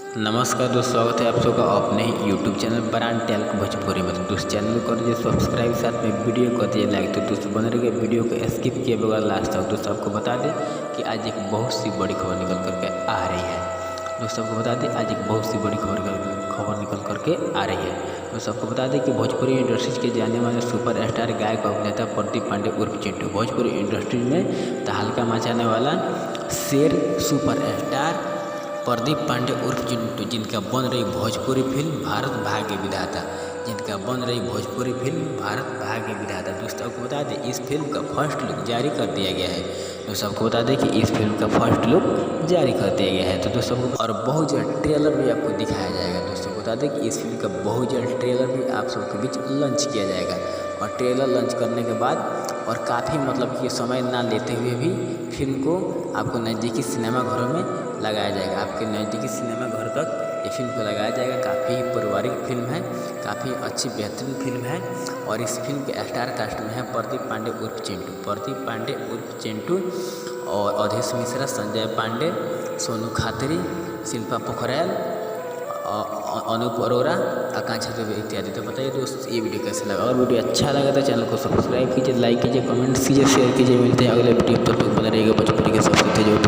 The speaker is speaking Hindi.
नमस्कार दोस्तों, स्वागत है आप सबका अपने ही YouTube channel brand talk Bhojpuri में। तो दोस्त चैनल को कर दीजिए सब्सक्राइब, साथ में वीडियो को दिए लाइक। तो दोस्तों बने रहिए वीडियो को स्किप किए बगैर लास्ट तक। दोस्तों आपको बता दें कि आज एक बहुत सी बड़ी खबर निकल करके आ रही है। दोस्तों आपको बता दें आज एक बहुत सी बड़ी खबर निकल करके आ रही है। दोस्तों आपको बता दें कि भोजपुरी इंडस्ट्रीज के जाने माने सुपर स्टार गायक अभिनेता प्रदीप पांडे उर्फ चिंटू भोजपुरी इंडस्ट्री में तहलका मचाने वाला शेर सुपर स्टार प्रदीप पांडे उर्फ चिंटू, जिनका बन रही भोजपुरी फिल्म भारत भाग्य विधाता, दोस्तों आपको बता दें इस फिल्म का फर्स्ट लुक जारी कर दिया गया है। दोस्तों आपको बता दें कि इस फिल्म का फर्स्ट लुक जारी कर दिया गया है। तो दोस्तों और बहुत जल्द ट्रेलर भी आपको दिखाया जाएगा। दोस्तों को बता दें कि इस फिल्म का बहुत जल्द ट्रेलर भी आप सबके बीच लॉन्च किया जाएगा। और ट्रेलर लॉन्च करने के बाद और काफ़ी मतलब कि समय ना लेते हुए भी फिल्म को आपको नज़दीकी सिनेमा घरों में लगाया जाएगा। आपके नज़दीकी सिनेमा घर तक ये फिल्म को लगाया जाएगा। काफ़ी पारिवारिक फिल्म है, काफ़ी अच्छी बेहतरीन फिल्म है। और इस फिल्म के स्टार कास्ट में है प्रदीप पांडे उर्फ चिंटू और अवधेश मिश्रा, संजय पांडे, सोनू खात्री, शिल्पा पोखरेल, अनूप अरोरा, आकांक्षा दुबे इत्यादि। तो बताइए दोस्त ये वीडियो कैसा लगा, और वीडियो अच्छा लगा तो चैनल को सब्सक्राइब कीजिए, लाइक कीजिए, कमेंट कीजिए, शेयर कीजिए। मिलते हैं अगले वीडियो पर। बने रहिएगा भोजपुरी के सबसे तेज और